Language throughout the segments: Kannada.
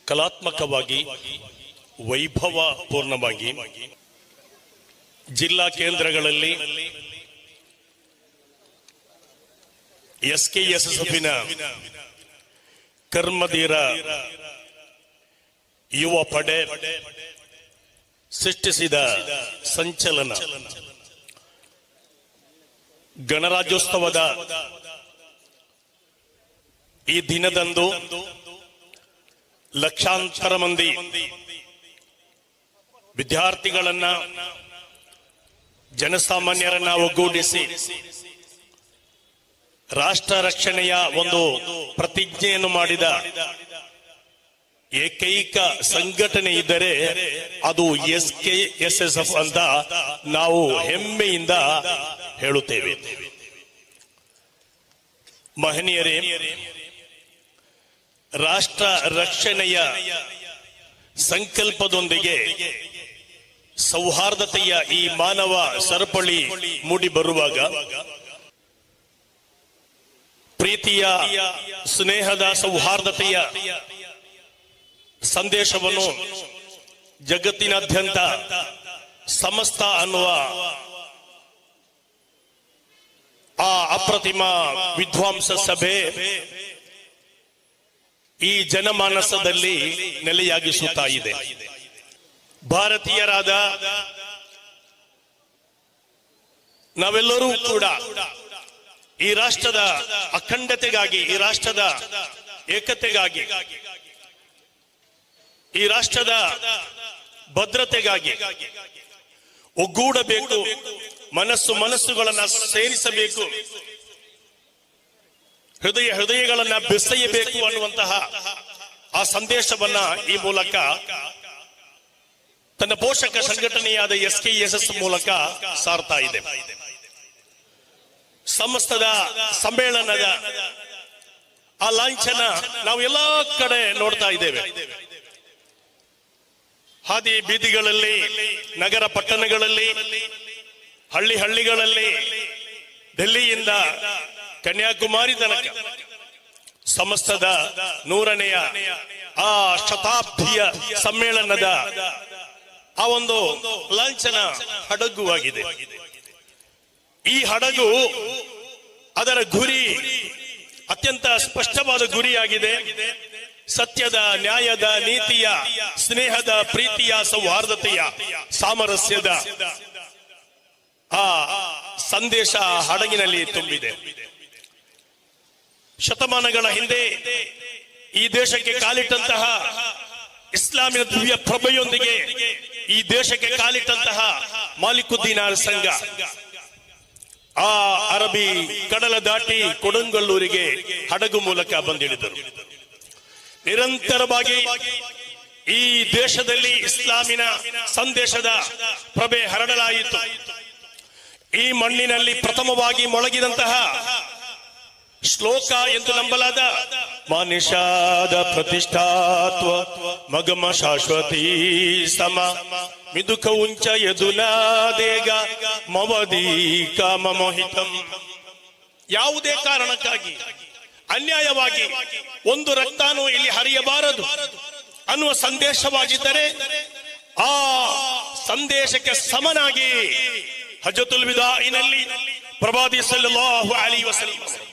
ಕಲಾತ್ಮಕವಾಗಿ ವೈಭವ ಪೂರ್ಣವಾಗಿ ಜಿಲ್ಲಾ ಕೇಂದ್ರಗಳಲ್ಲಿ SKSSFನ ಕರ್ಮಧೀರ ಯುವ ಪಡೆ ಸೃಷ್ಟಿಸಿದ ಸಂಚಲನ ಗಣರಾಜ್ಯೋತ್ಸವದ ಈ ದಿನದಂದು ಲಕ್ಷಾಂತರ ಮಂದಿ ವಿದ್ಯಾರ್ಥಿಗಳನ್ನ ಜನಸಾಮಾನ್ಯರನ್ನ ಒಗ್ಗೂಡಿಸಿ ರಾಷ್ಟ್ರ ರಕ್ಷಣೆಯ ಒಂದು ಪ್ರತಿಜ್ಞೆಯನ್ನು ಮಾಡಿದ ಏಕೈಕ ಸಂಘಟನೆ ಇದ್ದರೆ ಅದು SKSSF ಅಂತ ನಾವು ಹೆಮ್ಮೆಯಿಂದ ಹೇಳುತ್ತೇವೆ. ಮಹನೀಯರೇ, ರಾಷ್ಟ್ರ ರಕ್ಷಣೆಯ ಸಂಕಲ್ಪದೊಂದಿಗೆ ಸೌಹಾರ್ದತೆಯ ಈ ಮಾನವ ಸರಪಳಿ ಮೂಡಿ ಬರುವಾಗ ಪ್ರೀತಿಯ, ಸ್ನೇಹದ, ಸೌಹಾರ್ದತೆಯ ಸಂದೇಶವನ್ನು ಜಗತ್ತಿನಾದ್ಯಂತ ಸಮಸ್ತ ಅನ್ನುವ ಆ ಅಪ್ರತಿಮ ವಿದ್ವಾಂಸ ಸಭೆ ಈ ಜನಮಾನಸದಲ್ಲಿ ನೆಲೆಯಾಗಿಸುತ್ತಾ ಇದೆ. ಭಾರತೀಯರಾದ ನಾವೆಲ್ಲರೂ ಕೂಡ ಈ ರಾಷ್ಟ್ರದ ಅಖಂಡತೆಗಾಗಿ, ಈ ರಾಷ್ಟ್ರದ ಏಕತೆಗಾಗಿ, ಈ ರಾಷ್ಟ್ರದ ಭದ್ರತೆಗಾಗಿ ಒಗ್ಗೂಡಬೇಕು, ಮನಸ್ಸುಗಳನ್ನ ಸೇರಿಸಬೇಕು, ಹೃದಯಗಳನ್ನ ಬೆಸೆಯಬೇಕು ಅನ್ನುವಂತಹ ಆ ಸಂದೇಶವನ್ನ ಈ ಮೂಲಕ ತನ್ನ ಪೋಷಕ ಸಂಘಟನೆಯಾದ SKSS ಮೂಲಕ ಸಾರ್ತಾ ಇದೆ. ಸಮಸ್ತದ ಸಮ್ಮೇಳನದ ಆ ಲಾಂಛನ ನಾವು ಎಲ್ಲಾ ಕಡೆ ನೋಡ್ತಾ ಇದ್ದೇವೆ. ಹಾದಿ ಬೀದಿಗಳಲ್ಲಿ, ನಗರ ಪಟ್ಟಣಗಳಲ್ಲಿ, ಹಳ್ಳಿಗಳಲ್ಲಿ, ಡೆಲ್ಲಿಯಿಂದ ಕನ್ಯಾಕುಮಾರಿ ತನಕ ಸಮಸ್ತದ 100ನೇ ಆ ಶತಾಬ್ದಿಯ ಸಮ್ಮೇಳನದ ಆ ಒಂದು ಲಾಂಛನ ಹಡಗುವಾಗಿದೆ. ಈ ಹಡಗು ಅದರ ಗುರಿ ಅತ್ಯಂತ ಸ್ಪಷ್ಟವಾದ ಗುರಿಯಾಗಿದೆ. ಸತ್ಯದ, ನ್ಯಾಯದ, ನೀತಿಯ, ಸ್ನೇಹದ, ಪ್ರೀತಿಯ, ಸೌಹಾರ್ದತೆಯ, ಸಾಮರಸ್ಯದ ಆ ಸಂದೇಶ ಹಡಗಿನಲ್ಲಿ ತುಂಬಿದೆ. ಶತಮಾನಗಳ ಹಿಂದೆ ಈ ದೇಶಕ್ಕೆ ಕಾಲಿಟ್ಟಂತಹ ಇಸ್ಲಾಮಿನ ದಿವ್ಯ ಪ್ರಭೆಯೊಂದಿಗೆ ಈ ದೇಶಕ್ಕೆ ಕಾಲಿಟ್ಟಂತಹ ಮಾಲಿಕುದ್ದೀನಾರ್ ಸಂಘ ಆ ಅರಬ್ಬಿ ಕಡಲ ದಾಟಿ ಕೊಡಂಗಲ್ಲೂರಿಗೆ ಹಡಗು ಮೂಲಕ ಬಂದಿಳಿದರು. ನಿರಂತರವಾಗಿ ಈ ದೇಶದಲ್ಲಿ ಇಸ್ಲಾಮಿನ ಸಂದೇಶದ ಪ್ರಭೆ ಹರಡಲಾಯಿತು. ಈ ಮಣ್ಣಿನಲ್ಲಿ ಪ್ರಥಮವಾಗಿ ಮೊಳಗಿದಂತಹ ಶ್ಲೋಕ ಎಂದು ನಂಬಲಾದ ಮಾನಿಷಾದ ಪ್ರತಿಷ್ಠಾತ್ವ ಮಗಮ ಶಾಶ್ವತೀ ಸಮ ಮಿದುಕ ಉಂಚ ಯದುನಾದೇಗ ಮವದಿ ಕಾಮ ಮೋಹಿತಂ. ಯಾವುದೇ ಕಾರಣಕ್ಕಾಗಿ ಅನ್ಯಾಯವಾಗಿ ಒಂದು ರಕ್ತಾನು ಇಲ್ಲಿ ಹರಿಯಬಾರದು ಅನ್ನುವ ಸಂದೇಶವಾಗಿದ್ದರೆ ಆ ಸಂದೇಶಕ್ಕೆ ಸಮನಾಗಿ ಹಜತುಲ್ ವಿದಾಇನಲ್ಲಿ ಪ್ರವಾದಿ ಸಲ್ಲಲ್ಲಾಹು ಅಲೈಹಿ ವಸಲ್ಲಂ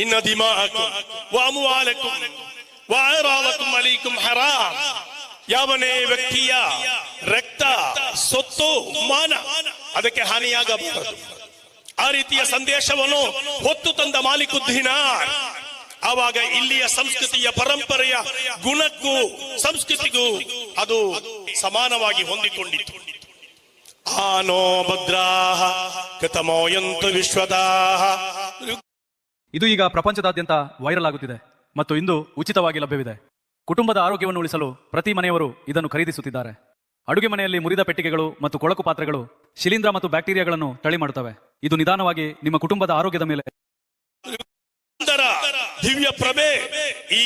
ಇನ್ನ ದಿಮಾಅಕುಂ ವ ಅಮ್ವಾಲಕುಂ ವ ಅರಾಲಕುಂ ಅಲೈಕುಂ ಹರಾಮ್, ಯಾವನೇ ವ್ಯಕ್ತಿಯ ರಕ್ತ, ಸೊತ್ತು, ಮಾನ ಅದಕ್ಕೆ ಹಾನಿಯಾಗಬಾರದು. ಆ ರೀತಿಯ ಸಂದೇಶವನ್ನು ಹೊತ್ತು ತಂದ ಮಾಲಿಕುದ್ದೀನಾರ್ ಆವಾಗ ಇಲ್ಲಿಯ ಸಂಸ್ಕೃತಿಯ ಪರಂಪರೆಯ ಗುಣಕ್ಕೂ ಸಂಸ್ಕೃತಿಗೂ ಅದು ಸಮಾನವಾಗಿ ಹೊಂದಿಕೊಂಡಿತ್ತು. ಆನೋ ಭದ್ರಾಹ ಕತಮೋಯಂತು ವಿಶ್ವದಾಹ. ಇದು ಈಗ ಪ್ರಪಂಚದಾದ್ಯಂತ ವೈರಲ್ ಆಗುತ್ತಿದೆ ಮತ್ತು ಇಂದು ಉಚಿತವಾಗಿ ಲಭ್ಯವಿದೆ. ಕುಟುಂಬದ ಆರೋಗ್ಯವನ್ನು ಉಳಿಸಲು ಪ್ರತಿ ಮನೆಯವರು ಇದನ್ನು ಖರೀದಿಸುತ್ತಿದ್ದಾರೆ. ಅಡುಗೆ ಮನೆಯಲ್ಲಿ ಮುರಿದ ಪೆಟ್ಟಿಗೆಗಳು ಮತ್ತು ಕೊಳಕು ಪಾತ್ರೆಗಳು ಶಿಲೀಂಧ್ರ ಮತ್ತು ಬ್ಯಾಕ್ಟೀರಿಯಾಗಳನ್ನು ತಳಿ ಮಾಡುತ್ತವೆ. ಇದು ನಿಧಾನವಾಗಿ ನಿಮ್ಮ ಕುಟುಂಬದ ಆರೋಗ್ಯದ ಮೇಲೆ ದಿವ್ಯ ಪ್ರಭೆ ಈ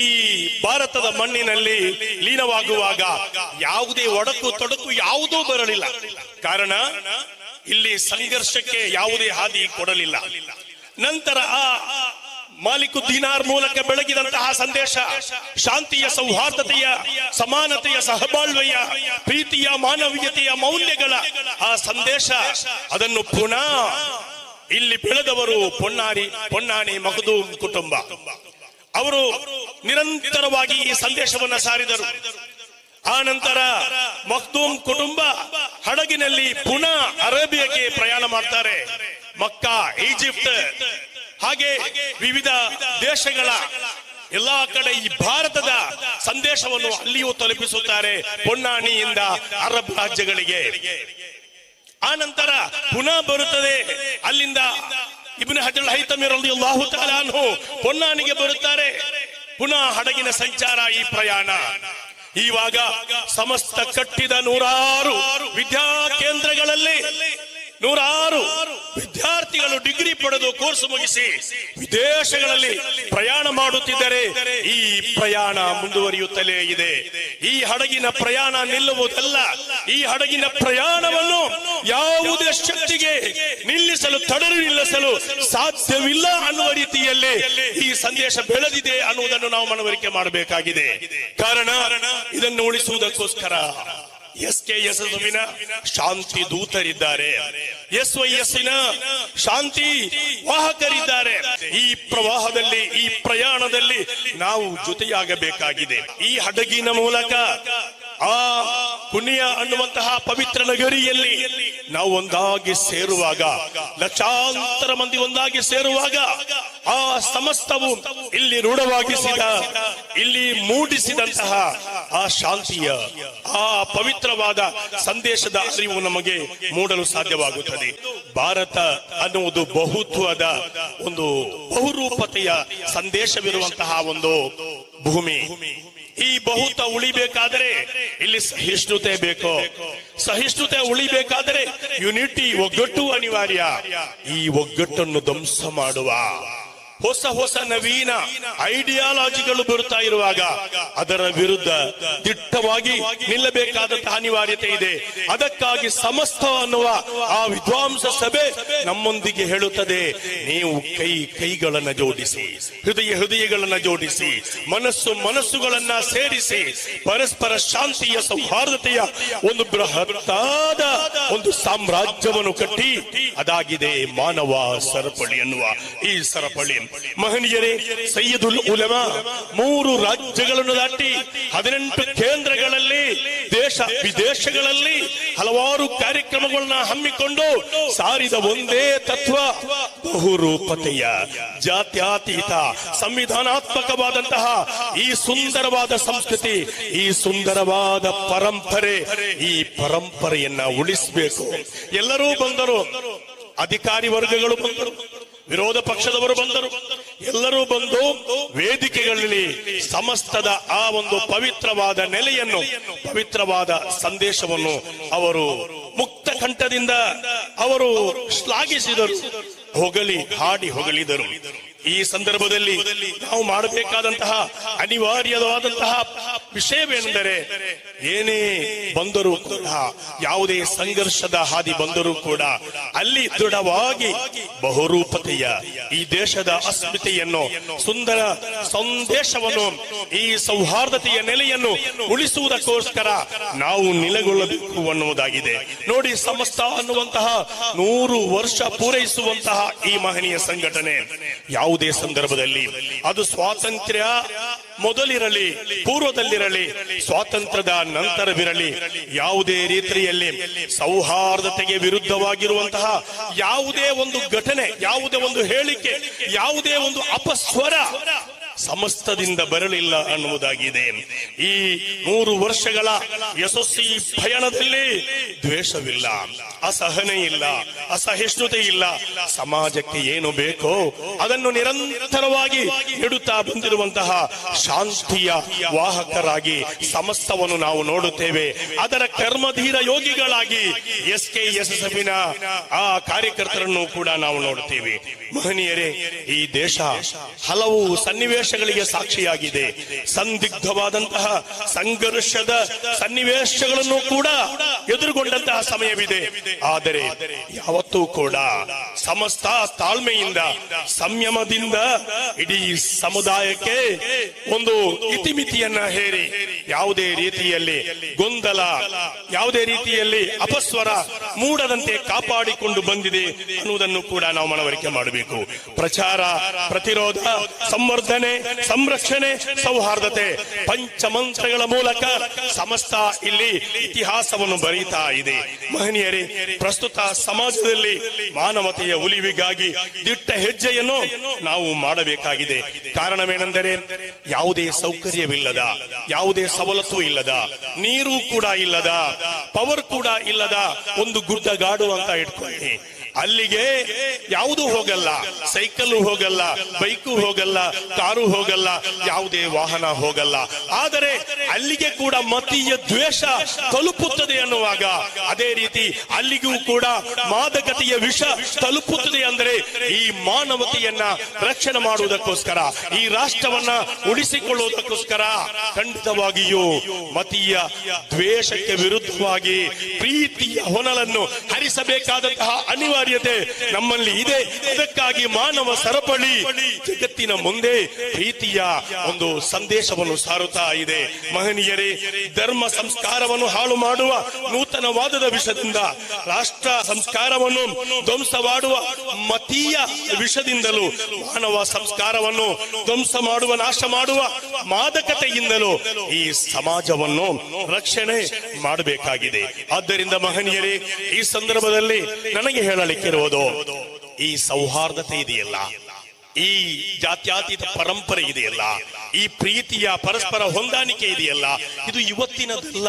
ಭಾರತದ ಮಣ್ಣಿನಲ್ಲಿ ಲೀನವಾಗುವಾಗ ಯಾವುದೇ ಒಡಕು ತೊಡಕು ಯಾವುದೂ ಬರಲಿಲ್ಲ. ಕಾರಣ ಇಲ್ಲಿ ಸಂಘರ್ಷಕ್ಕೆ ಯಾವುದೇ ಹಾದಿ ಕೊಡಲಿಲ್ಲ. ನಂತರ ಆ ಮಾಲಿಕು ದಿನಾರ್ ಮೂಲಕ ಬೆಳಗಿದಂತಹ ಸಂದೇಶ, ಶಾಂತಿಯ, ಸೌಹಾರ್ದತೆಯ, ಸಮಾನತೆಯ, ಸಹಬಾಳ್ವೆಯ, ಪ್ರೀತಿಯ, ಮಾನವೀಯತೆಯ ಮೌಲ್ಯಗಳ ಆ ಸಂದೇಶ, ಅದನ್ನು ಪುನಃ ಇಲ್ಲಿ ಬೆಳೆದವರು ಪೊನ್ನಾನಿ ಮಖದೂಮ್ ಕುಟುಂಬ. ಅವರು ನಿರಂತರವಾಗಿ ಈ ಸಂದೇಶವನ್ನ ಸಾರಿದರು. ಆ ನಂತರ ಮಖದೂಮ್ ಕುಟುಂಬ ಹಡಗಿನಲ್ಲಿ ಪುನಃ ಅರೇಬಿಯಾಕ್ಕೆ ಪ್ರಯಾಣ ಮಾಡ್ತಾರೆ. ಮಕ್ಕಾ, ಈಜಿಪ್ಟ್, ಹಾಗೆ ವಿವಿಧ ದೇಶಗಳ ಎಲ್ಲಾ ಕಡೆ ಈ ಭಾರತದ ಸಂದೇಶವನ್ನು ಅಲ್ಲಿಯೂ ತಲುಪಿಸುತ್ತಾರೆ, ಪೊನ್ನಾನಿಯಿಂದ ಅರಬ್ ರಾಜ್ಯಗಳಿಗೆ. ಆ ನಂತರ ಪುನಃ ಬರುತ್ತದೆ ಅಲ್ಲಿಂದ ಇಬ್ನ್ ಹಜರ್ ಹೈತಮಿ ರಲಿಯಲ್ಲಾಹು ತಆಲಾ ಅನ್ಹು ಪೊನ್ನಾನಿಗೆ ಬರುತ್ತಾರೆ. ಪುನಃ ಹಡಗಿನ ಸಂಚಾರ, ಈ ಪ್ರಯಾಣ. ಇವಾಗ ಸಮಸ್ತ ಕಟ್ಟಿದ ನೂರಾರು ವಿದ್ಯಾ ಕೇಂದ್ರಗಳಲ್ಲಿ ನೂರಾರು ವಿದ್ಯಾರ್ಥಿಗಳು ಡಿಗ್ರಿ ಪಡೆದು ಕೋರ್ಸ್ ಮುಗಿಸಿ ವಿದೇಶಗಳಲ್ಲಿ ಪ್ರಯಾಣ ಮಾಡುತ್ತಿದ್ದರೆ ಈ ಪ್ರಯಾಣ ಮುಂದುವರಿಯುತ್ತಲೇ ಇದೆ. ಈ ಹಡಗಿನ ಪ್ರಯಾಣ ನಿಲ್ಲುವುದಲ್ಲ. ಈ ಹಡಗಿನ ಪ್ರಯಾಣವನ್ನು ಯಾವುದೇ ಶಕ್ತಿಗೆ ತಡೆದು ನಿಲ್ಲಿಸಲು ಸಾಧ್ಯವಿಲ್ಲ ಅನ್ನುವ ರೀತಿಯಲ್ಲಿ ಈ ಸಂದೇಶ ಬೆಳೆದಿದೆ ಅನ್ನುವುದನ್ನು ನಾವು ಮನವರಿಕೆ ಮಾಡಬೇಕಾಗಿದೆ. ಕಾರಣ ಇದನ್ನು ಉಳಿಸುವುದಕ್ಕೋಸ್ಕರ SKSSನ ಶಾಂತಿ ದೂತರಿದ್ದಾರೆ, SYSನ ಶಾಂತಿ ವಾಹಕರಿದ್ದಾರೆ. ಈ ಪ್ರವಾಹದಲ್ಲಿ, ಈ ಪ್ರಯಾಣದಲ್ಲಿ ನಾವು ಜೊತೆಯಾಗಬೇಕಾಗಿದೆ. ಈ ಹಡಗಿನ ಮೂಲಕ ಆ ಪುಣ್ಯ ಅನ್ನುವಂತಹ ಪವಿತ್ರ ನಗರಿಯಲ್ಲಿ ನಾವು ಒಂದಾಗಿ ಸೇರುವಾಗ, ಲಕ್ಷಾಂತರ ಮಂದಿ ಒಂದಾಗಿ ಸೇರುವಾಗ, ಆ ಸಮಸ್ತವು ಇಲ್ಲಿ ರೂಢವಾಗಿಸಿದ, ಇಲ್ಲಿ ಮೂಡಿಸಿದಂತಹ ಆ ಶಾಂತಿಯ, ಆ ಪವಿತ್ರವಾದ ಸಂದೇಶದ ಅರಿವು ನಮಗೆ ಮೂಡಲು ಸಾಧ್ಯವಾಗುತ್ತದೆ. ಭಾರತ ಅನ್ನುವುದು ಬಹುತ್ವದ ಒಂದು ಬಹುರೂಪತೆಯ ಸಂದೇಶವಿರುವಂತಹ ಒಂದು ಭೂಮಿ. ಈ ಬಹುತ್ವ ಉಳಿಬೇಕಾದರೆ ಇಲ್ಲಿ ಸಹಿಷ್ಣುತೆ ಬೇಕು. ಸಹಿಷ್ಣುತೆ ಉಳಿಬೇಕಾದರೆ ಯುನಿಟಿ, ಒಗ್ಗಟ್ಟು ಅನಿವಾರ್ಯ. ಈ ಒಗ್ಗಟ್ಟನ್ನು ಧ್ವಂಸ ಮಾಡುವ ಹೊಸ ನವೀನ ಐಡಿಯಾಲಜಿಗಳು ಬರುತ್ತಾ ಇರುವಾಗ ಅದರ ವಿರುದ್ಧ ದಿಟ್ಟವಾಗಿ ನಿಲ್ಲಬೇಕಾದಂತಹ ಅನಿವಾರ್ಯತೆ ಇದೆ. ಅದಕ್ಕಾಗಿ ಸಮಸ್ತ ಅನ್ನುವ ಆ ವಿದ್ವಾಂಸ ಸಭೆ ನಮ್ಮೊಂದಿಗೆ ಹೇಳುತ್ತದೆ, ನೀವು ಕೈಗಳನ್ನ ಜೋಡಿಸಿ, ಹೃದಯಗಳನ್ನ ಜೋಡಿಸಿ, ಮನಸ್ಸುಗಳನ್ನ ಸೇರಿಸಿ, ಪರಸ್ಪರ ಶಾಂತಿಯ, ಸೌಹಾರ್ದತೆಯ ಒಂದು ಬೃಹತ್ತಾದ ಒಂದು ಸಾಮ್ರಾಜ್ಯವನ್ನು ಕಟ್ಟಿ, ಅದಾಗಿದೆ ಮಾನವ ಸರಪಳಿ ಎನ್ನುವ ಈ ಸರಪಳಿ. ಮಹನೀಯರೇ, ಸಯ್ಯದುಲ್ ಉಲಮಾ 3 ರಾಜ್ಯಗಳನ್ನು ದಾಟಿ 18 ಕೇಂದ್ರಗಳಲ್ಲಿ, ದೇಶ ವಿದೇಶಗಳಲ್ಲಿ ಹಲವಾರು ಕಾರ್ಯಕ್ರಮಗಳನ್ನ ಹಮ್ಮಿಕೊಂಡು ಸಾರಿದ ಒಂದೇ ತತ್ವ, ಬಹುರೂಪತೆಯ, ಜಾತ್ಯತೀತ, ಸಂವಿಧಾನಾತ್ಮಕವಾದಂತಹ ಈ ಸುಂದರವಾದ ಸಂಸ್ಕೃತಿ, ಈ ಸುಂದರವಾದ ಪರಂಪರೆ, ಈ ಪರಂಪರೆಯನ್ನ ಉಳಿಸಬೇಕು. ಎಲ್ಲರೂ ಬಂದರು, ಅಧಿಕಾರಿ ವರ್ಗಗಳು ಬಂದರು, ವಿರೋಧ ಪಕ್ಷದವರು ಬಂದರು, ಎಲ್ಲರೂ ಬಂದು ವೇದಿಕೆಗಳಲ್ಲಿ ಸಮಸ್ತದ ಆ ಒಂದು ಪವಿತ್ರವಾದ ನೆಲೆಯನ್ನು, ಪವಿತ್ರವಾದ ಸಂದೇಶವನ್ನು ಅವರು ಮುಕ್ತ ಕಂಠದಿಂದ ಅವರು ಶ್ಲಾಘಿಸಿದರು, ಹಾಡಿ ಹೊಗಳಿದರು. ಈ ಸಂದರ್ಭದಲ್ಲಿ ನಾವು ಮಾಡಬೇಕಾದಂತಹ ಅನಿವಾರ್ಯವಾದಂತಹ ವಿಷಯವೇನೆಂದರೆ, ಏನೇ ಬಂದರೂ ಕೂಡ, ಯಾವುದೇ ಸಂಘರ್ಷದ ಹಾದಿ ಬಂದರೂ ಕೂಡ ಅಲ್ಲಿ ದೃಢವಾಗಿ ಬಹುರೂಪತೆಯ ಈ ದೇಶದ ಅಸ್ಮಿತೆಯನ್ನು, ಸುಂದರ ಸಂದೇಶವನ್ನು, ಈ ಸೌಹಾರ್ದತೆಯ ನೆಲೆಯನ್ನು ಉಳಿಸುವುದಕ್ಕೋಸ್ಕರ ನಾವು ನೆಲೆಗೊಳ್ಳಬೇಕು ಅನ್ನುವುದಾಗಿದೆ. ನೋಡಿ, ಸಮಸ್ತ ಅನ್ನುವಂತಹ 100 ವರ್ಷ ಪೂರೈಸುವಂತಹ ಈ ಮಹನೀಯ ಸಂಘಟನೆ ಯಾವುದೇ ಸಂದರ್ಭದಲ್ಲಿ, ಅದು ಸ್ವಾತಂತ್ರ್ಯ ಮೊದಲಿರಲಿ, ಪೂರ್ವದಲ್ಲಿರಲಿ, ಸ್ವಾತಂತ್ರ್ಯದ ನಂತರವಿರಲಿ, ಯಾವುದೇ ರೀತಿಯಲ್ಲಿ ಸೌಹಾರ್ದತೆಗೆ ವಿರುದ್ಧವಾಗಿರುವಂತಹ ಯಾವುದೇ ಒಂದು ಘಟನೆ, ಯಾವುದೇ ಒಂದು ಹೇಳಿಕೆ, ಯಾವುದೇ ಒಂದು ಅಪಸ್ವರ ಸಮಸ್ತದಿಂದ ಬರಲಿಲ್ಲ ಅನ್ನುವುದಾಗಿದೆ. ಈ 100 ವರ್ಷಗಳ ಯಶಸ್ವಿ ಪಯಣದಲ್ಲಿ ದ್ವೇಷವಿಲ್ಲ, ಅಸಹನೆ ಇಲ್ಲ, ಅಸಹಿಷ್ಣುತೆ ಇಲ್ಲ. ಸಮಾಜಕ್ಕೆ ಏನು ಬೇಕೋ ಅದನ್ನು ನಿರಂತರವಾಗಿ ನೀಡುತ್ತಾ ಬಂದಿರುವಂತಹ ಶಾಂತಿಯ ವಾಹಕರಾಗಿ ಸಮಸ್ತವನ್ನು ನಾವು ನೋಡುತ್ತೇವೆ. ಅದರ ಕರ್ಮಧೀರ ಯೋಗಿಗಳಾಗಿ SKSSನ ಆ ಕಾರ್ಯಕರ್ತರನ್ನು ಕೂಡ ನಾವು ನೋಡುತ್ತೇವೆ. ಮಹನೀಯರೇ, ಈ ದೇಶ ಹಲವು ಸನ್ನಿವೇಶ ಸನ್ನಿವೇಶಗಳಿಗೆ ಸಾಕ್ಷಿಯಾಗಿದೆ. ಸಂದಿಗ್ಧವಾದಂತಹ ಸಂಘರ್ಷದ ಸನ್ನಿವೇಶಗಳನ್ನು ಕೂಡ ಎದುರುಗೊಂಡಂತಹ ಸಮಯವಿದೆ. ಆದರೆ ಯಾವತ್ತೂ ಕೂಡ ಸಮಸ್ತ ತಾಳ್ಮೆಯಿಂದ ಸಂಯಮದಿಂದ ಇಡೀ ಸಮುದಾಯಕ್ಕೆ ಒಂದು ಇತಿಮಿತಿಯನ್ನ ಹೇರಿ ಯಾವುದೇ ರೀತಿಯಲ್ಲಿ ಗೊಂದಲ, ಯಾವುದೇ ರೀತಿಯಲ್ಲಿ ಅಪಸ್ವರ ಮೂಡದಂತೆ ಕಾಪಾಡಿಕೊಂಡು ಬಂದಿದೆ ಅನ್ನುವುದನ್ನು ಕೂಡ ನಾವು ಮನವರಿಕೆ ಮಾಡಬೇಕು. ಪ್ರಚಾರ, ಪ್ರತಿರೋಧ, ಸಂವರ್ಧನೆ, ಸಂರಕ್ಷಣೆ, ಸೌಹಾರ್ದತೆ ಪಂಚಮಂತ್ರಗಳ ಮೂಲಕ ಸಮಸ್ತ ಇಲ್ಲಿ ಇತಿಹಾಸವನ್ನು ಬರೀತಾ ಇದೆ. ಮಹನೀಯರೇ, ಪ್ರಸ್ತುತ ಸಮಾಜದಲ್ಲಿ ಮಾನವತೆಯ ಉಳಿವಿಗಾಗಿ ದಿಟ್ಟ ಹೆಜ್ಜೆಯನ್ನು ನಾವು ಮಾಡಬೇಕಾಗಿದೆ. ಕಾರಣವೇನೆಂದರೆ ಯಾವುದೇ ಸೌಕರ್ಯವಿಲ್ಲದ, ಯಾವುದೇ ಸವಲತ್ತು ಇಲ್ಲದ, ನೀರು ಕೂಡ ಇಲ್ಲದ, ಪವರ್ ಕೂಡ ಇಲ್ಲದ ಒಂದು ಗುಡ್ಡಗಾಡು ಅಂತ ಇಟ್ಕೊಳ್ಳಿ. ಅಲ್ಲಿಗೆ ಯಾವುದು ಹೋಗಲ್ಲ, ಸೈಕಲ್ ಹೋಗಲ್ಲ, ಬೈಕು ಹೋಗಲ್ಲ, ಕಾರು ಹೋಗಲ್ಲ, ಯಾವುದೇ ವಾಹನ ಹೋಗಲ್ಲ. ಆದರೆ ಅಲ್ಲಿಗೆ ಕೂಡ ಮತೀಯ ದ್ವೇಷ ತಲುಪುತ್ತದೆ ಅನ್ನುವಾಗ ಅದೇ ರೀತಿ ಅಲ್ಲಿಗೂ ಕೂಡ ಮಾದಕತೆಯ ವಿಷ ತಲುಪುತ್ತದೆ. ಅಂದರೆ ಈ ಮಾನವತೆಯನ್ನ ರಕ್ಷಣೆ ಮಾಡುವುದಕ್ಕೋಸ್ಕರ, ಈ ರಾಷ್ಟ್ರವನ್ನ ಉಳಿಸಿಕೊಳ್ಳುವುದಕ್ಕೋಸ್ಕರ ಖಂಡಿತವಾಗಿಯೂ ಮತೀಯ ದ್ವೇಷಕ್ಕೆ ವಿರುದ್ಧವಾಗಿ ಪ್ರೀತಿಯ ಹೊನಲನ್ನು ಹರಿಸಬೇಕಾದಂತಹ ಅನಿವಾರ್ಯತೆ ನಮ್ಮಲ್ಲಿ ಇದೆ. ಅದಕ್ಕಾಗಿ ಮಾನವ ಸರಪಳಿ ಜಗತ್ತಿನ ಮುಂದೆ ಪ್ರೀತಿಯ ಒಂದು ಸಂದೇಶವನ್ನು ಸಾರುತ್ತಾ ಇದೆ. ಮಹನೀಯರೇ, ಧರ್ಮ ಸಂಸ್ಕಾರವನ್ನು ಹಾಳು ಮಾಡುವ ನೂತನವಾದದ ವಿಷದಿಂದ, ರಾಷ್ಟ್ರ ಸಂಸ್ಕಾರವನ್ನು ಧ್ವಂಸ ಮಾಡುವ ಮತೀಯ ವಿಷದಿಂದಲೂ, ಮಾನವ ಸಂಸ್ಕಾರವನ್ನು ಧ್ವಂಸ ಮಾಡುವ, ನಾಶ ಮಾಡುವ ಮಾದಕತೆಯಿಂದಲೂ ಈ ಸಮಾಜವನ್ನು ರಕ್ಷಣೆ ಮಾಡಬೇಕಾಗಿದೆ. ಆದ್ದರಿಂದ ಮಹನೀಯರೇ, ಈ ಸಂದರ್ಭದಲ್ಲಿ ನನಗೆ ಹೇಳಲಿಕ್ಕಿರುವುದು, ಈ ಸೌಹಾರ್ದತೆ ಇದೆಯಲ್ಲ, ಈ ಜಾತ್ಯಾತೀತ ಪರಂಪರೆ ಇದೆಯಲ್ಲ, ಈ ಪ್ರೀತಿಯ ಪರಸ್ಪರ ಹೊಂದಾಣಿಕೆ ಇದೆಯಲ್ಲ, ಇದು ಇವತ್ತಿನದಲ್ಲ.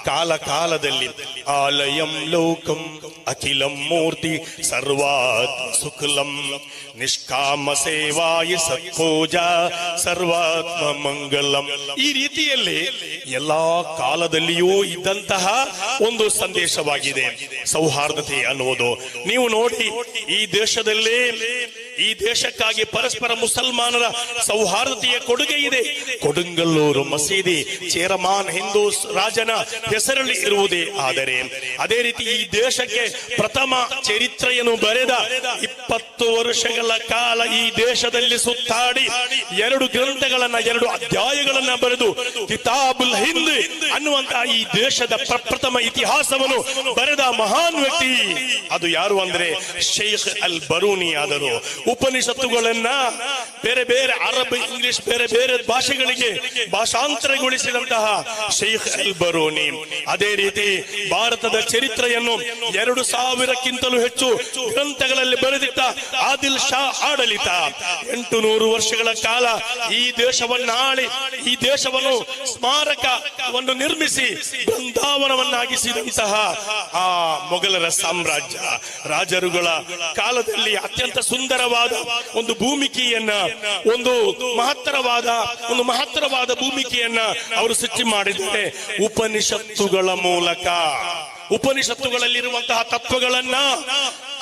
ಕಾಲ ಕಾಲದಲ್ಲಿ ಆಲಯಂ ಲೋಕಂ ಅಖಿಲಂ ಮೂರ್ತಿ ಸರ್ವಾತ್ಮ ಸುಖಲಂ ನಿಷ್ಕಾಮ ಸೇವಾಯ ಸತ್ಪೂಜಾ ಸರ್ವಾತ್ಮ ಮಂಗಲಂ, ಈ ರೀತಿಯಲ್ಲಿ ಎಲ್ಲಾ ಕಾಲದಲ್ಲಿಯೂ ಇದ್ದಂತಹ ಒಂದು ಸಂದೇಶವಾಗಿದೆ ಸೌಹಾರ್ದತೆ ಅನ್ನುವುದು. ನೀವು ನೋಡಿ, ಈ ದೇಶದಲ್ಲಿ, ಈ ದೇಶಕ್ಕಾಗಿ ಪರಸ್ಪರ ಮುಸಲ್ಮಾನರ ಸೌಹಾರ್ದತೆಯ ಕೊಡುಗೆ ಇದೆ. ಕೊಡುಂಗಲ್ಲೂರು ಮಸೀದಿ ಚೇರಮಾನ್ ಹಿಂದೂ ರಾಜನ ಹೆಸರಲ್ಲಿ ಇರುವುದೇ. ಆದರೆ ಅದೇ ರೀತಿ ಈ ದೇಶಕ್ಕೆ ಪ್ರಥಮ ಚರಿತ್ರೆಯನ್ನು ಬರೆದ 20 ವರ್ಷಗಳ ಕಾಲ ಈ ದೇಶದಲ್ಲಿ ಸುತ್ತಾಡಿ 2 ಗ್ರಂಥಗಳನ್ನ, 2 ಅಧ್ಯಾಯಗಳನ್ನ ಬರೆದು ಕಿತಾಬುಲ್ ಹಿಂದ್ ಅನ್ನುವಂತಹ ಈ ದೇಶದ ಪ್ರಪ್ರಥಮ ಇತಿಹಾಸವನ್ನು ಬರೆದ ಮಹಾನ್ ವ್ಯಕ್ತಿ ಅದು ಯಾರು ಅಂದ್ರೆ ಶೇಖ್ ಅಲ್ ಬರೂನಿ ಆದರು. ಉಪನಿಷತ್ತುಗಳನ್ನ ಬೇರೆ ಬೇರೆ ಅರಬ್, ಇಂಗ್ಲಿಷ್, ಬೇರೆ ಬೇರೆ ಭಾಷೆಗಳಿಗೆ ಭಾಷಾಂತರಗೊಳಿಸಿದಂತಹ ಶೇಖ್ ಅಲ್ ಬರೂನಿ. ಅದೇ ರೀತಿ ಭಾರತದ ಚರಿತ್ರೆಯನ್ನು 2000ಕ್ಕಿಂತಲೂ ಹೆಚ್ಚು ಗ್ರಂಥಗಳಲ್ಲಿ ಬರೆದಿಟ್ಟ ಆದಿಲ್ ಶಾ ಆಡಳಿತ 800 ವರ್ಷಗಳ ಕಾಲ ಈ ದೇಶವನ್ನ ಆಳಿ, ಈ ದೇಶವನ್ನು ಸ್ಮಾರಕವನ್ನು ನಿರ್ಮಿಸಿ ಬೃಂದಾವನವನ್ನಾಗಿಸಿದಂತಹ ಆ ಮೊಘಲರ ಸಾಮ್ರಾಜ್ಯ ರಾಜರುಗಳ ಕಾಲದಲ್ಲಿ ಅತ್ಯಂತ ಸುಂದರವಾದ ಒಂದು ಭೂಮಿಕೆಯನ್ನ, ಒಂದು ಮಹತ್ತರವಾದ ಭೂಮಿಕೆಯನ್ನ ಅವರು ಸೃಷ್ಟಿ ಮಾಡಿದ್ದಾರೆ ಉಪನಿಷತ್ತುಗಳ ಮೂಲಕ. ಉಪನಿಷತ್ತುಗಳಲ್ಲಿರುವಂತಹ ತತ್ವಗಳನ್ನ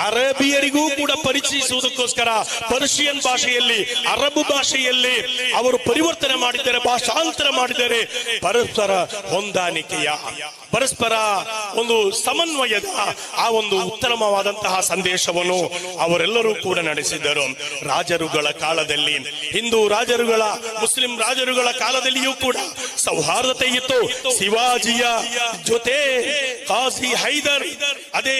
ಅರೇಬಿಯರಿಗೂ ಕೂಡ ಪರಿಚಯಿಸುವುದಕ್ಕೋಸ್ಕರ ಪರ್ಷಿಯನ್ ಭಾಷೆಯಲ್ಲಿ, ಅರಬ್ ಭಾಷೆಯಲ್ಲಿ ಅವರು ಪರಿವರ್ತನೆ ಮಾಡಿದ್ದಾರೆ, ಭಾಷಾಂತರ ಮಾಡಿದ್ದಾರೆ. ಪರಸ್ಪರ ಹೊಂದಾಣಿಕೆಯ, ಪರಸ್ಪರ ಒಂದು ಸಮನ್ವಯದ ಆ ಒಂದು ಉತ್ತಮವಾದಂತಹ ಸಂದೇಶವನ್ನು ಅವರೆಲ್ಲರೂ ಕೂಡ ನಡೆಸಿದರು. ರಾಜರುಗಳ ಕಾಲದಲ್ಲಿ, ಹಿಂದೂ ರಾಜರುಗಳ, ಮುಸ್ಲಿಂ ರಾಜರುಗಳ ಕಾಲದಲ್ಲಿಯೂ ಕೂಡ ಸೌಹಾರ್ದತೆ ಇತ್ತು. ಶಿವಾಜಿಯ ಜೊತೆ ಕಾಜಿ ಹೈದರ್, ಅದೇ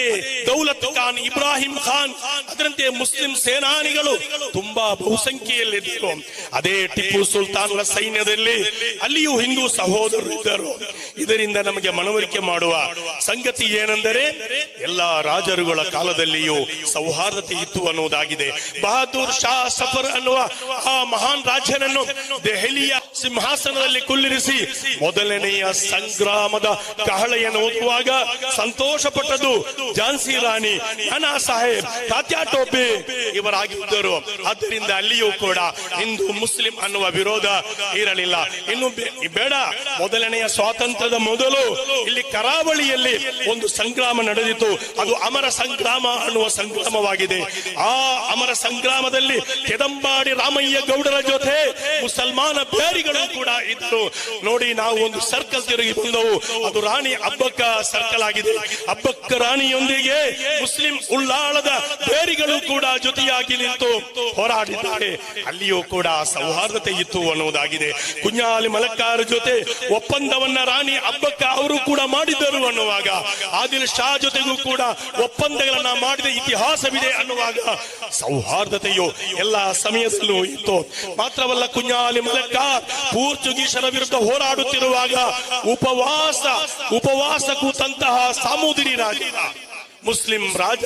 ದೌಲತ್ ಖಾನ್, ಇಬ್ರಾಹಿಂ ಖಾನ್, ಅದರಂತೆ ಮುಸ್ಲಿಂ ಸೇನಾನಿಗಳು ತುಂಬಾ ಬಹುಸಂಖ್ಯೆಯಲ್ಲಿದ್ದರು. ಅದೇ ಟಿಪ್ಪು ಸುಲ್ತಾನ್ರ ಸೈನ್ಯದಲ್ಲಿ ಅಲ್ಲಿಯೂ ಹಿಂದೂ ಸಹೋದರರು ಇದ್ದರು. ಇದರಿಂದ ನಮಗೆ ಮನವರಿಕೆ ಮಾಡುವ ಸಂಗತಿ ಏನೆಂದರೆ, ಎಲ್ಲಾ ರಾಜರುಗಳ ಕಾಲದಲ್ಲಿಯೂ ಸೌಹಾರ್ದತೆ ಇತ್ತು ಅನ್ನುವುದಾಗಿದೆ. ಬಹದ್ದೂರ್ ಶಾ ಸಫರ್ ಅನ್ನುವ ಆ ಮಹಾನ್ ರಾಜನನ್ನು ದೆಹಲಿಯ ಸಿಂಹಾಸನದಲ್ಲಿ ಕುಳ್ಳಿರಿಸಿ ಮೊದಲನೆಯ ಸಂಗ್ರಾಮದ ಕಹಳೆಯನ್ನು ಓದುವಾಗ ಸಂತೋಷ ಪಟ್ಟದ್ದು ಝಾನ್ಸಿ ರಾಣಿ, ನಾನಾ ಸಾಹೇಬ್, ತಾತ್ಯಾ ಟೋಪೆ ಇವರಾಗಿದ್ದರು. ಆದ್ದರಿಂದ ಅಲ್ಲಿಯೂ ಕೂಡ ಹಿಂದೂ ಮುಸ್ಲಿಂ ಅನ್ನುವ ವಿರೋಧ ಇರಲಿಲ್ಲ. ಇನ್ನು ಬೇಡ, ಮೊದಲನೆಯ ಸ್ವಾತಂತ್ರ್ಯದ ಮೊದಲು ಇಲ್ಲಿ ಕರಾವಳಿಯಲ್ಲಿ ಒಂದು ಸಂಗ್ರಾಮ ನಡೆದಿತ್ತು. ಅದು ಅಮರ ಸಂಗ್ರಾಮ ಅನ್ನುವ ಸಂಗ್ರಾಮವಾಗಿದೆ. ಆ ಅಮರ ಸಂಗ್ರಾಮದಲ್ಲಿ ಕೆದಂಬಾಡಿ ರಾಮಯ್ಯ ಗೌಡರ ಜೊತೆ ಮುಸಲ್ಮಾನ ಬೇರಿಗಳು ಕೂಡ ಇದ್ದರು. ನೋಡಿ, ನಾವು ಒಂದು ಸರ್ಕಲ್ ತಿರುಗಿ ಬಂದವು. ಅದು ರಾಣಿ ಅಬ್ಬಕ್ಕ ಸರ್ಕಲ್ ಆಗಿದೆ. ಅಬ್ಬಕ್ಕ ರಾಣಿಯೊಂದಿಗೆ ಮುಸ್ಲಿಂ ಉಳ್ಳಾಳದ ಬೇರಿಗಳು ಕೂಡ ಜೊತೆಯಾಗಿ ನಿಂತು ಹೋರಾಡಿದ್ದಾರೆ. ಅಲ್ಲಿಯೂ ಕೂಡ ಸೌಹಾರ್ದತೆ ಇತ್ತು ಅನ್ನುವುದಾಗಿದೆ. ಕುഞ്ഞാಲಿ ಮಲಕ್ಕಾರ್ ಜೊತೆ ಒಪ್ಪಂದವನ್ನ ರಾಣಿ ಅಬ್ಬಕ್ಕ ಅವರು ಕೂಡ ಮಾಡಿದ್ದರು ಅನ್ನುವಾಗ, ಆದಿಲ್ ಶಾ ಜೊತೆಗೂ ಕೂಡ ಒಪ್ಪಂದಗಳನ್ನ ಮಾಡಿದ ಇತಿಹಾಸವಿದೆ ಅನ್ನುವಾಗ ಸೌಹಾರ್ದತೆಯು ಎಲ್ಲಾ ಸಮಯದಲ್ಲೂ ಇತ್ತು. ಮಾತ್ರವಲ್ಲ, ಕುഞ്ഞാಲಿ ಮಲಕ್ಕಾರ್ ಪೋರ್ಚುಗೀಸರ ವಿರುದ್ಧ ಹೋರಾಡುತ್ತಿರುವಾಗ ಉಪವಾಸ ಕೂತಂತಹ ಸಾಮೂದಿರಿ ರಾಜ, ಮುಸ್ಲಿಂ ರಾಜ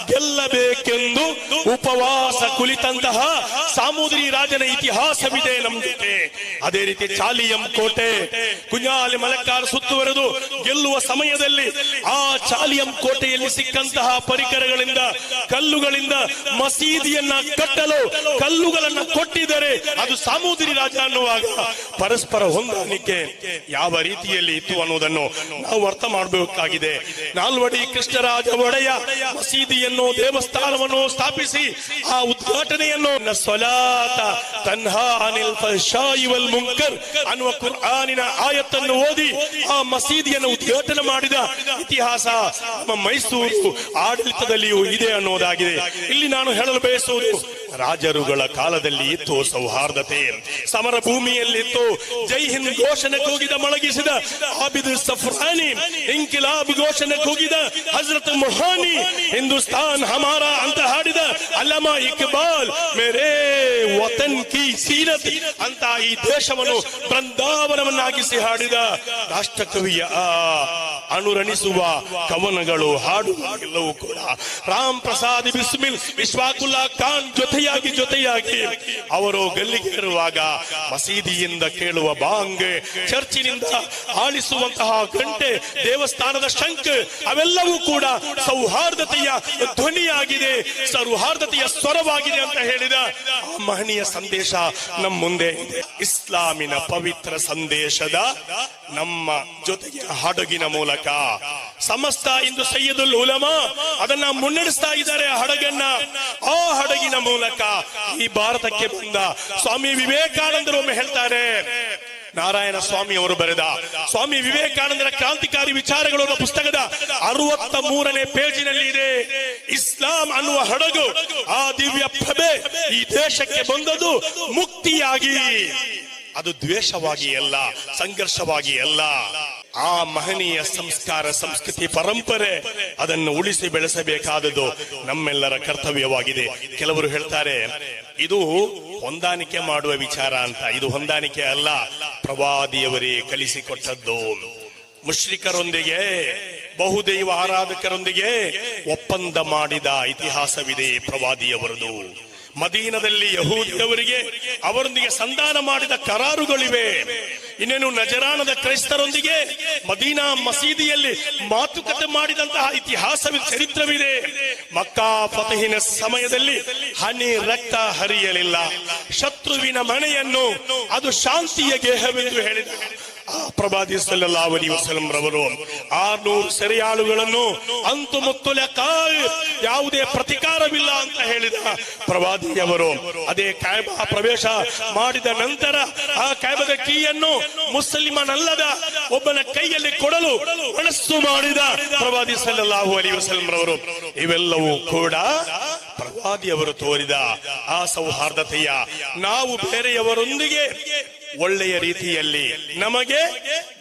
ಗೆಲ್ಲಬೇಕೆಂದು ಉಪವಾಸ ಕುಳಿತಂತಹ ಸಾಮೂದಿರಿ ರಾಜನ ಇತಿಹಾಸವಿದೆ ನಮ್ಮ ಜೊತೆ. ಅದೇ ರೀತಿ ಚಾಲಿಯಂ ಕೋಟೆ, ಕುഞ്ഞാಲಿ ಮಲಕ್ಕಾರ್ ಸುತ್ತುವರೆದು ಗೆಲ್ಲುವ ಸಮಯದಲ್ಲಿ ಆ ಚಾಲಿಯಂ ಕೋಟೆಯಲ್ಲಿ ಸಿಕ್ಕಂತಹ ಪರಿಕರಗಳಿಂದ, ಕಲ್ಲುಗಳಿಂದ ಮಸೀದಿಯನ್ನ ಕಟ್ಟಲು ಕಲ್ಲುಗಳನ್ನ ಕೊಟ್ಟಿದ್ದಾರೆ. ಅದು ಸಾಮೂದಿರಿ ರಾಜ ಅನ್ನುವಾಗ ಪರಸ್ಪರ ಹೊಂದಾಣಿಕೆ ಯಾವ ರೀತಿಯಲ್ಲಿ ಇತ್ತು ಅನ್ನೋದನ್ನು ನಾವು ಅರ್ಥ ಮಾಡಬೇಕಾಗಿದೆ. ನಾಲ್ವಡಿ ಕೃಷ್ಣರಾಜ ಒಡೆಯ ಮಸೀದಿಯನ್ನು, ದೇವಸ್ಥಾನವನ್ನು ಸ್ಥಾಪಿಸಿ ಆ ಉದ್ಘಾಟನೆಯನ್ನು ಸ್ವಲಾತ ತನ್ಹಾ ಅನಿಲ್ ಫಹ್ಶಾಯಿ ವಲ್ ಮುನ್ಕರ್ ಅನ್ನುವ ಕುರ್ಆನಿನ ಆಯತ್ತನ್ನು ಓದಿ ಆ ಮಸೀದಿಯನ್ನು ಉದ್ಘಾಟನೆ ಮಾಡಿದ ಇತಿಹಾಸ ನಮ್ಮ ಮೈಸೂರು ಆಡಳಿತದಲ್ಲಿಯೂ ಇದೆ ಅನ್ನೋದಾಗಿದೆ. ಇಲ್ಲಿ ನಾನು ಹೇಳಲು ಬಯಸುವುದು, ರಾಜರುಗಳ ಕಾಲದಲ್ಲಿ ಇತ್ತು ಸೌಹಾರ್ದತೆ, ಸಮರ ಭೂಮಿಯಲ್ಲಿತ್ತು. ಜೈ ಹಿಂದ್ ಘೋಷಣೆ ಕೂಗಿದ ಮೊಳಗಿಸಿದ ಆಬಿದ್ ಸಫ್ರಾನಿ, ಇಂಕಿಲಾಬ್ ಘೋಷಣೆ ಕೂಗಿದ ಹಜರತ್ ಮೊಹಾನಿ, ಹಿಂದೂಸ್ತಾನ್ ಹಮಾರಾ ಅಂತ ಹಾಡಿದ ಅಲ್ಲಮಾ ಇಕ್ಬಾಲ್, ಮೇರೇ ವತನ್ ಕಿ ಸೀರತ್ ಅಂತ ಈ ದೇಶವನ್ನು ಬೃಂದಾವನವನ್ನಾಗಿಸಿ ಹಾಡಿದ ರಾಷ್ಟ್ರಕವಿಯ ಅನುರಣಿಸುವ ಕವನಗಳು, ಹಾಡುಗಳೆಲ್ಲವೂ ಕೂಡ ರಾಮ್ ಪ್ರಸಾದ್ ಬಿಸ್ಮಿಲ್, ಇಶ್ವಾಕುಲ್ಲಾ ಖಾನ್ ಜೊತೆಯಾಗಿ ಅವರು ಗಲ್ಲಿಗೇರುವಾಗ ಮಸೀದಿಯಿಂದ ಕೇಳುವ ಬಾಂಗ್, ಚರ್ಚಿನಿಂದ ಆಲಿಸುವಂತಹ ಗಂಟೆ, ದೇವಸ್ಥಾನದ ಶಂಖ, ಅವೆಲ್ಲವೂ ಕೂಡ ಸೌಹಾರ್ದತೆಯ ಧ್ವನಿಯಾಗಿದೆ, ಸೌಹಾರ್ದತೆಯ ಸ್ವರವಾಗಿದೆ ಅಂತ ಹೇಳಿದ ಮಹನೀಯ ಸಂದೇಶ ನಮ್ಮ ಮುಂದೆ ಇದೆ. ಇಸ್ಲಾಮಿನ ಪವಿತ್ರ ಸಂದೇಶದ ನಮ್ಮ ಜೊತೆಗೆ ಹಡಗಿನ ಮೂಲಕ ಸಮಸ್ತ ಇಂದು ಸಯ್ಯದುಲ್ ಉಲಮಾ ಅದನ್ನ ಮುನ್ನಡೆಸ್ತಾ ಇದ್ದಾರೆ. ಆ ಹಡಗಿನ ಮೂಲಕ ಈ ಭಾರತಕ್ಕೆ ಬಂದ ಸ್ವಾಮಿ ವಿವೇಕಾನಂದರು ಒಮ್ಮೆ ಹೇಳ್ತಾರೆ, ನಾರಾಯಣ ಸ್ವಾಮಿ ಅವರು ಬರೆದ ಸ್ವಾಮಿ ವಿವೇಕಾನಂದರ ಕ್ರಾಂತಿಕಾರಿ ವಿಚಾರಗಳು ಅನ್ನೋ ಪುಸ್ತಕದ 63ನೇ ಪೇಜಿನಲ್ಲಿ ಇದೆ, ಇಸ್ಲಾಂ ಅನ್ನುವ ಹಡಗು, ಆ ದಿವ್ಯ ಪ್ರಭೆ ಈ ದೇಶಕ್ಕೆ ಬಂದದ್ದು ಮುಕ್ತಿಯಾಗಿ, ಅದು ದ್ವೇಷವಾಗಿ ಅಲ್ಲ, ಸಂಘರ್ಷವಾಗಿ ಅಲ್ಲ. ಆ ಮಹನೀಯ ಸಂಸ್ಕಾರ, ಸಂಸ್ಕೃತಿ, ಪರಂಪರೆ ಅದನ್ನು ಉಳಿಸಿ ಬೆಳೆಸಬೇಕಾದದ್ದು ನಮ್ಮೆಲ್ಲರ ಕರ್ತವ್ಯವಾಗಿದೆ. ಕೆಲವರು ಹೇಳ್ತಾರೆ ಇದು ಹೊಂದಾಣಿಕೆ ಮಾಡುವ ವಿಚಾರ ಅಂತ. ಇದು ಹೊಂದಾಣಿಕೆ ಅಲ್ಲ, ಪ್ರವಾದಿಯವರೇ ಕಲಿಸಿಕೊಟ್ಟದ್ದು. ಮುಶ್ರಿಕರೊಂದಿಗೆ, ಬಹುದೈವ ಆರಾಧಕರೊಂದಿಗೆ ಒಪ್ಪಂದ ಮಾಡಿದ ಇತಿಹಾಸವಿದೆ ಪ್ರವಾದಿಯವರದು. ಮದೀನದಲ್ಲಿ ಯಹೂದಿಯವರಿಗೆ ಅವರೊಂದಿಗೆ ಸಂಧಾನ ಮಾಡಿದ ಕರಾರುಗಳಿವೆ. ಇನ್ನೇನು ನಜರಾನದ ಕ್ರೈಸ್ತರೊಂದಿಗೆ ಮದೀನಾ ಮಸೀದಿಯಲ್ಲಿ ಮಾತುಕತೆ ಮಾಡಿದಂತಹ ಇತಿಹಾಸವಿದೆ, ಚರಿತ್ರವಿದೆ. ಮಕ್ಕಾ ಫತಹಿನ ಸಮಯದಲ್ಲಿ ಹನಿ ರಕ್ತ ಹರಿಯಲಿಲ್ಲ. ಶತ್ರುವಿನ ಮನೆಯನ್ನು ಅದು ಶಾಂತಿಯ ಗೇಹವೆಂದು ಹೇಳಿದ ಪ್ರವಾದಿ ಸಲ್ಲಲ್ಲಾಹು ಅಲೈಹಿ ವಸಲ್ಲಂ ರವರು 600 ಸೆರೆಯಾಳುಗಳನ್ನು ಅಂತು ಮುತ್ತುಲೆಕ್ಕ ಯಾವುದೇ ಪ್ರತಿಕಾರವಿಲ್ಲ ಅಂತ ಹೇಳಿದ ಪ್ರವಾದಿಯವರು. ಅದೇ ಕಾಯಬಾ ಪ್ರವೇಶ ಮಾಡಿದ ನಂತರ ಆ ಕಾಯಬಾದ ಕೀಯನ್ನು ಮುಸ್ಲಿಮನಲ್ಲದ ಒಬ್ಬನ ಕೈಯಲ್ಲಿ ಕೊಡಲು ಮನಸ್ಸು ಮಾಡಿದ ಪ್ರವಾದಿ ಸಲ್ಲಲ್ಲಾಹು ಅಲೈಹಿ ವಸಲ್ಲಂ ರವರು. ಇವೆಲ್ಲವೂ ಕೂಡ ಪ್ರವಾದಿಯವರು ತೋರಿದ ಆ ಸೌಹಾರ್ದತೆಯ, ನಾವು ಬೇರೆಯವರೊಂದಿಗೆ ಒಳ್ಳೆಯ ರೀತಿಯಲ್ಲಿ ನಮಗೆ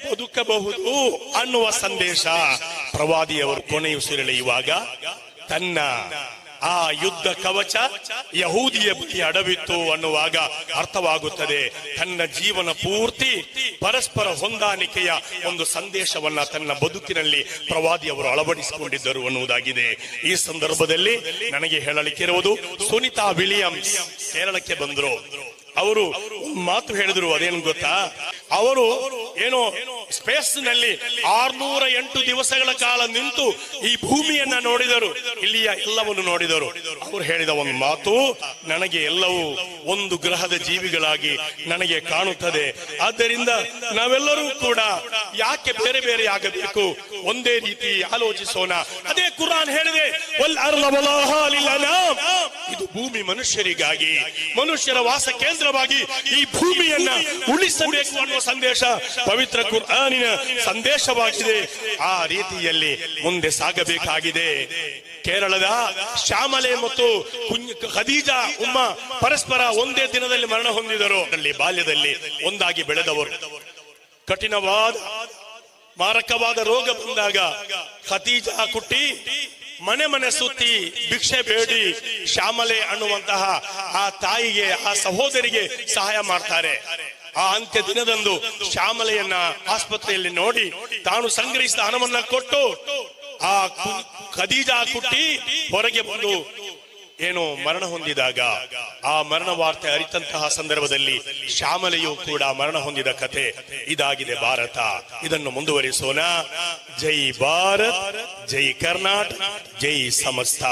ಬದುಕಬಹುದು ಅನ್ನುವ ಸಂದೇಶ ಪ್ರವಾದಿಯವರು ಕೊನೆಯುಸಿರೆಳೆಯುವಾಗ ತನ್ನ ಆ ಯುದ್ಧ ಕವಚ ಯಹೂದಿಯ ಬಳಿ ಅಡವಿತ್ತು ಅನ್ನುವಾಗ ಅರ್ಥವಾಗುತ್ತದೆ. ತನ್ನ ಜೀವನ ಪೂರ್ತಿ ಪರಸ್ಪರ ಹೊಂದಾಣಿಕೆಯ ಒಂದು ಸಂದೇಶವನ್ನ ತನ್ನ ಬದುಕಿನಲ್ಲಿ ಪ್ರವಾದಿಯವರು ಅಳವಡಿಸಿಕೊಂಡಿದ್ದರು ಅನ್ನುವುದಾಗಿದೆ. ಈ ಸಂದರ್ಭದಲ್ಲಿ ನನಗೆ ಹೇಳಲಿಕ್ಕಿರುವುದು, ಸುನಿತಾ ವಿಲಿಯಮ್ಸ್ ಕೇರಳಕ್ಕೆ ಬಂದರು. ಅವರು ಮಾತು ಹೇಳಿದ್ರು. ಅದೇನು ಗೊತ್ತಾ, ಅವರು ಏನೋ ಸ್ಪೇಸ್ ನಲ್ಲಿ 608 ದಿವಸಗಳ ಕಾಲ ನಿಂತು ಈ ಭೂಮಿಯನ್ನ ನೋಡಿದರು, ಇಲ್ಲಿಯ ಎಲ್ಲವನ್ನು ನೋಡಿದರು. ಅವರು ಹೇಳಿದ ಒಂದು ಮಾತು, ನನಗೆ ಎಲ್ಲವೂ ಒಂದು ಗ್ರಹದ ಜೀವಿಗಳಾಗಿ ನನಗೆ ಕಾಣುತ್ತದೆ. ಆದ್ದರಿಂದ ನಾವೆಲ್ಲರೂ ಕೂಡ ಯಾಕೆ ಬೇರೆ ಬೇರೆ ಆಗಬೇಕು, ಒಂದೇ ರೀತಿ ಆಲೋಚಿಸೋಣ. ಅದೇ ಕುರಾನ್ ಹೇಳಿದೆ, ವಲ್ ಅರ್ದ ವಲಾಹಾ ಲಿಲ್ ಅನಾಮ್. ಇದು ಭೂಮಿ ಮನುಷ್ಯರಿಗಾಗಿ, ಮನುಷ್ಯರ ವಾಸ ಕೇಂದ್ರವಾಗಿ ಈ ಭೂಮಿಯನ್ನ ಉಳಿಸಬೇಕು ಅನ್ನುವ ಸಂದೇಶ ಪವಿತ್ರ ಕುರ್ಆನಿನ ಸಂದೇಶವಾಗಿದೆ. ಆ ರೀತಿಯಲ್ಲಿ ಮುಂದೆ ಸಾಗಬೇಕಾಗಿದೆ. ಕೇರಳದ ಶ್ಯಾಮಲೆ ಮತ್ತು ಖದೀಜಾ ಉಮ್ಮ ಪರಸ್ಪರ ಒಂದೇ ದಿನದಲ್ಲಿ ಮರಣ ಹೊಂದಿದರು. ಅಲ್ಲಿ ಬಾಲ್ಯದಲ್ಲಿ ಒಂದಾಗಿ ಬೆಳೆದವರು. ಕಠಿಣವಾದ ಮಾರಕವಾದ ರೋಗ ಬಂದಾಗ ಖದೀಜಾ ಕುಟ್ಟಿ ಮನೆ ಮನೆ ಸುತ್ತಿ ಭಿಕ್ಷೆ ಬೇಡಿ ಶ್ಯಾಮಲೆ ಅನ್ನುವಂತಹ ಆ ತಾಯಿಗೆ, ಆ ಸಹೋದರಿಗೆ ಸಹಾಯ ಮಾಡ್ತಾರೆ. ಆ ಅಂತ್ಯ ದಿನದಂದು ಶ್ಯಾಮಲೆಯನ್ನ ಆಸ್ಪತ್ರೆಯಲ್ಲಿ ನೋಡಿ ತಾನು ಸಂಗ್ರಹಿಸಿದ ಹಣವನ್ನ ಕೊಟ್ಟು ಆ ಖದೀಜಾ ಕುಟ್ಟಿ ಹೊರಗೆ ಬಂದು ಏನು ಮರಣ ಹೊಂದಿದಾಗ ಆ ಮರಣ ವಾರ್ತೆ ಅರಿತಂತಹ ಸಂದರ್ಭದಲ್ಲಿ ಶ್ಯಾಮಲೆಯು ಕೂಡ ಮರಣ ಹೊಂದಿದ ಕಥೆ ಇದಾಗಿದೆ ಭಾರತ. ಇದನ್ನು ಮುಂದುವರಿಸೋಣ. ಜೈ ಭಾರತ್, ಜೈ ಕರ್ನಾಟಕ, ಜೈ ಸಮಸ್ತ.